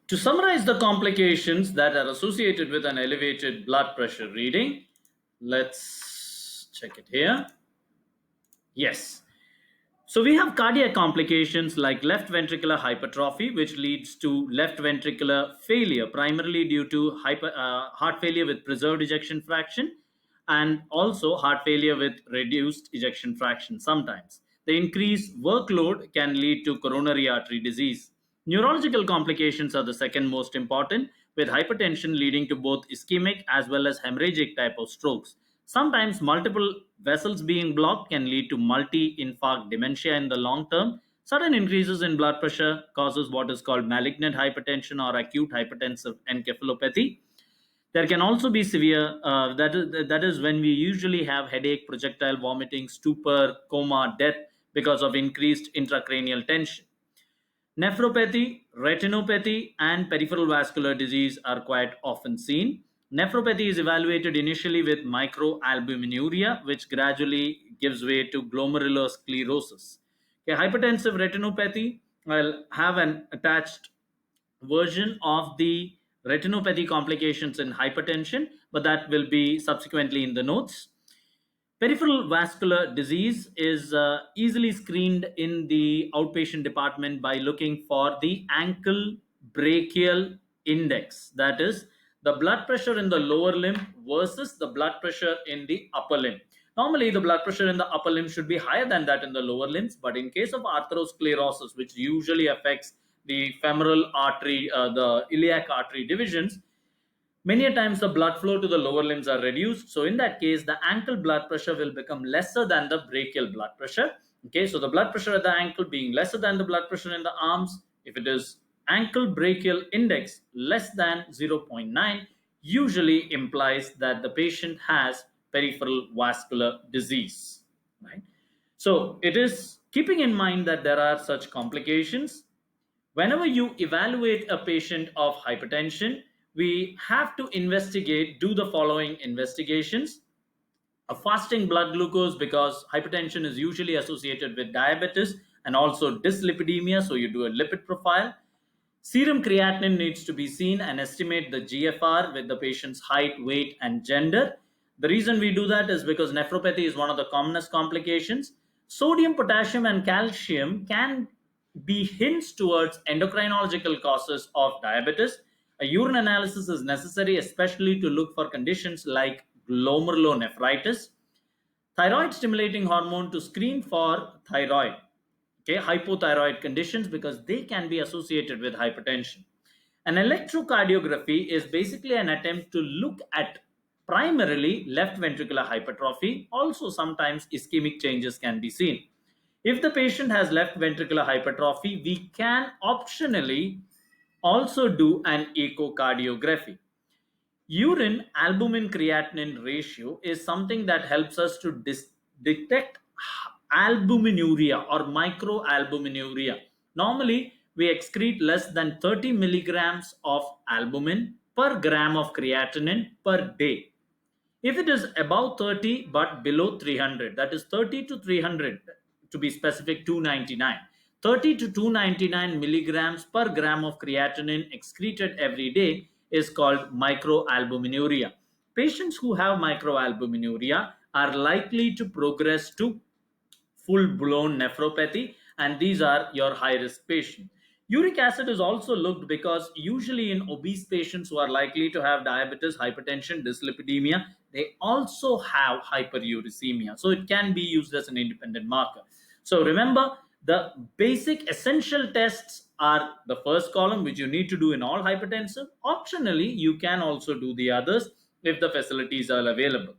To summarize the complications that are associated with an elevated blood pressure reading, let's check it here. Yes. So we have cardiac complications like left ventricular hypertrophy, which leads to left ventricular failure, primarily due to heart failure with preserved ejection fraction, and also heart failure with reduced ejection fraction sometimes. The increased workload can lead to coronary artery disease. Neurological complications are the second most important, with hypertension leading to both ischemic as well as hemorrhagic type of strokes. Sometimes multiple vessels being blocked can lead to multi-infarct dementia in the long term. Sudden increases in blood pressure causes what is called malignant hypertension or acute hypertensive encephalopathy. There can also be severe, that is when we usually have headache, projectile vomiting, stupor, coma, death because of increased intracranial tension. Nephropathy, retinopathy, and peripheral vascular disease are quite often seen. Nephropathy is evaluated initially with microalbuminuria, which gradually gives way to glomerulosclerosis. Okay, hypertensive retinopathy will have an attached version of the retinopathy complications in hypertension, but that will be subsequently in the notes. Peripheral vascular disease is easily screened in the outpatient department by looking for the ankle brachial index. That is, the blood pressure in the lower limb versus the blood pressure in the upper limb. Normally, the blood pressure in the upper limb should be higher than that in the lower limbs, but in case of atherosclerosis, which usually affects the femoral artery, the iliac artery divisions, many a times the blood flow to the lower limbs are reduced. So in that case, the ankle blood pressure will become lesser than the brachial blood pressure. Okay, so the blood pressure at the ankle being lesser than the blood pressure in the arms, if it is ankle brachial index less than zero point 0.9, usually implies that the patient has peripheral vascular disease. Right. So it is keeping in mind that there are such complications. Whenever you evaluate a patient of hypertension, we have to investigate, do the following investigations: a fasting blood glucose, because hypertension is usually associated with diabetes and also dyslipidemia, so you do a lipid profile. Serum creatinine needs to be seen and estimate the GFR with the patient's height, weight, and gender. The reason we do that is because nephropathy is one of the commonest complications. Sodium, potassium, and calcium can be hints towards endocrinological causes of diabetes. A urine analysis is necessary, especially to look for conditions like glomerulonephritis. Thyroid stimulating hormone to screen for thyroid, okay, hypothyroid conditions, because they can be associated with hypertension. An electrocardiography is basically an attempt to look at primarily left ventricular hypertrophy. Also, sometimes ischemic changes can be seen. If the patient has left ventricular hypertrophy, we can optionally also do an echocardiography. Urine albumin creatinine ratio is something that helps us to detect albuminuria or microalbuminuria. Normally, we excrete less than 30 milligrams of albumin per gram of creatinine per day. If it is above 30 but below 300, that is 30 to 300 to be specific, 299. 30 to 299 milligrams per gram of creatinine excreted every day is called microalbuminuria. Patients who have microalbuminuria are likely to progress to full blown nephropathy, and these are your high risk patients. Uric acid is also looked because usually in obese patients who are likely to have diabetes, hypertension, dyslipidemia, they also have hyperuricemia. So it can be used as an independent marker. So remember, the basic essential tests are the first column, which you need to do in all hypertensive. Optionally, you can also do the others if the facilities are available.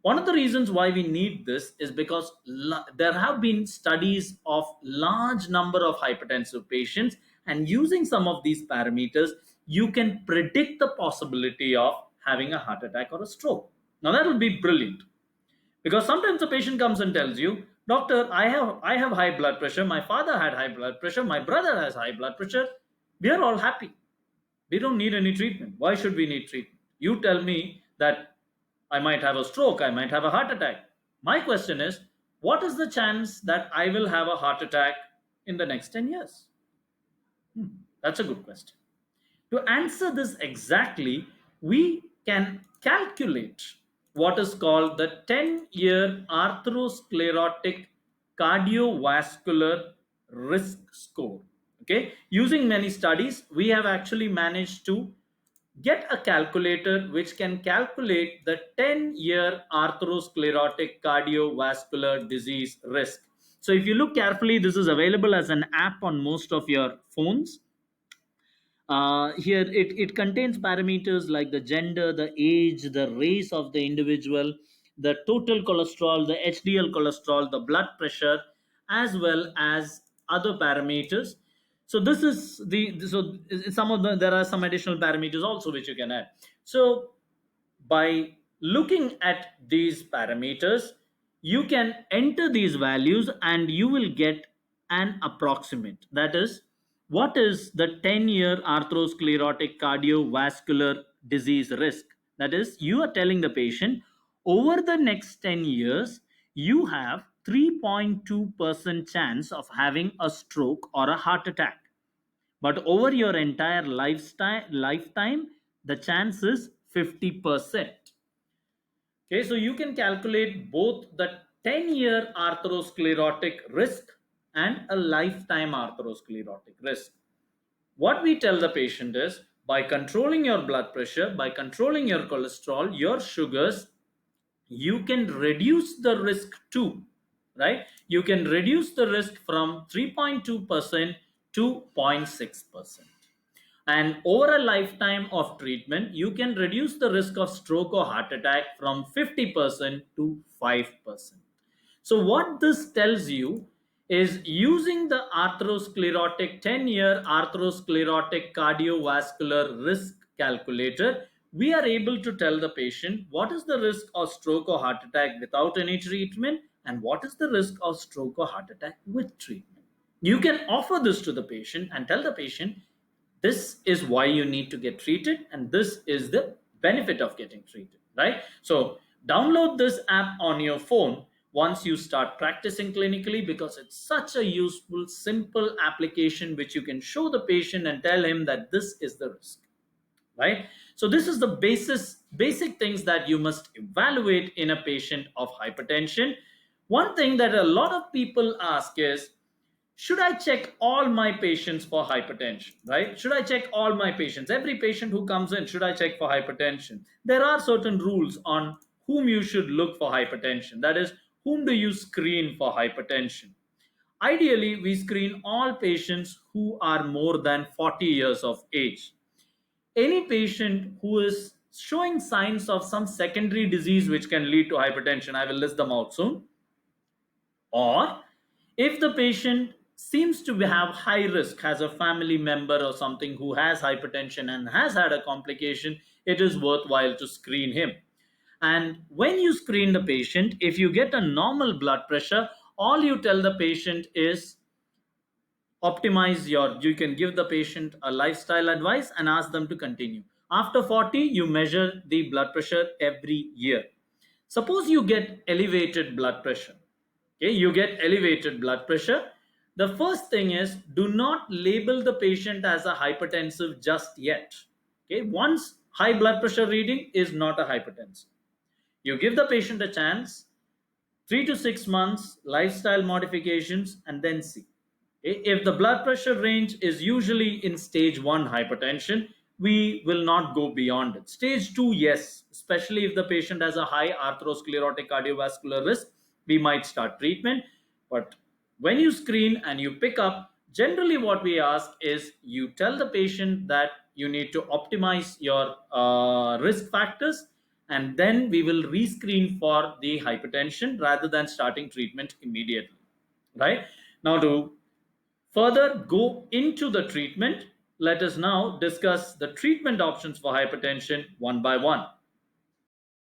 One of the reasons why we need this is because there have been studies of large number of hypertensive patients, and using some of these parameters, you can predict the possibility of having a heart attack or a stroke. Now that will be brilliant, because sometimes the patient comes and tells you, doctor, I have high blood pressure, my father had high blood pressure, my brother has high blood pressure, we are all happy, we don't need any treatment. Why should we need treatment? You tell me that I might have a stroke, I might have a heart attack. My question is, what is the chance that I will have a heart attack in the next 10 years? That's a good question. To answer this exactly, we can calculate what is called the 10-year atherosclerotic cardiovascular risk score. Okay, using many studies, we have actually managed to get a calculator which can calculate the 10-year atherosclerotic cardiovascular disease risk. So, if you look carefully, this is available as an app on most of your phones. Here it contains parameters like the gender, the age, the race of the individual, the total cholesterol, the HDL cholesterol, the blood pressure, as well as other parameters. So this is some of the there are some additional parameters also which you can add. So by looking at these parameters, you can enter these values and you will get an approximate. That is, what is the 10-year atherosclerotic cardiovascular disease risk? That is, you are telling the patient over the next 10 years, you have 3.2% chance of having a stroke or a heart attack. But over your entire lifetime, the chance is 50%. Okay, so you can calculate both the 10-year atherosclerotic risk and a lifetime atherosclerotic risk. What we tell the patient is by controlling your blood pressure, by controlling your cholesterol, your sugars, you can reduce the risk too, right? You can reduce the risk from 3.2% to 0.6%. And over a lifetime of treatment, you can reduce the risk of stroke or heart attack from 50% to 5%. So, what this tells you is using the atherosclerotic 10-year atherosclerotic cardiovascular risk calculator, we are able to tell the patient what is the risk of stroke or heart attack without any treatment and what is the risk of stroke or heart attack with treatment. You can offer this to the patient and tell the patient this is why you need to get treated and this is the benefit of getting treated, right? So download this app on your phone once you start practicing clinically, because it's such a useful simple application which you can show the patient and tell him that this is the risk, right? So this is the basic things that you must evaluate in a patient of hypertension. One thing that a lot of people ask is, should I check all my patients for hypertension, right? Should I check all my patients, every patient who comes in, should I check for hypertension? There are certain rules on whom you should look for hypertension. That is, whom do you screen for hypertension? Ideally, we screen all patients who are more than 40 years of age. Any patient who is showing signs of some secondary disease which can lead to hypertension, I will list them out soon, or if the patient seems to have high risk, has a family member or something who has hypertension and has had a complication, it is worthwhile to screen him. And when you screen the patient, if you get a normal blood pressure, all you tell the patient is optimize you can give the patient a lifestyle advice and ask them to continue. After 40, you measure the blood pressure every year. Suppose you get elevated blood pressure. Okay, you get elevated blood pressure. The first thing is, do not label the patient as a hypertensive just yet. Okay, once high blood pressure reading is not a hypertensive. You give the patient a chance, 3 to 6 months, lifestyle modifications, and then see. If the blood pressure range is usually in stage 1 hypertension, we will not go beyond it. Stage 2, yes, especially if the patient has a high atherosclerotic cardiovascular risk, we might start treatment. But when you screen and you pick up, generally what we ask is you tell the patient that you need to optimize your risk factors, and then we will rescreen for the hypertension rather than starting treatment immediately, right? Now, to further go into the treatment, let us now discuss the treatment options for hypertension one by one.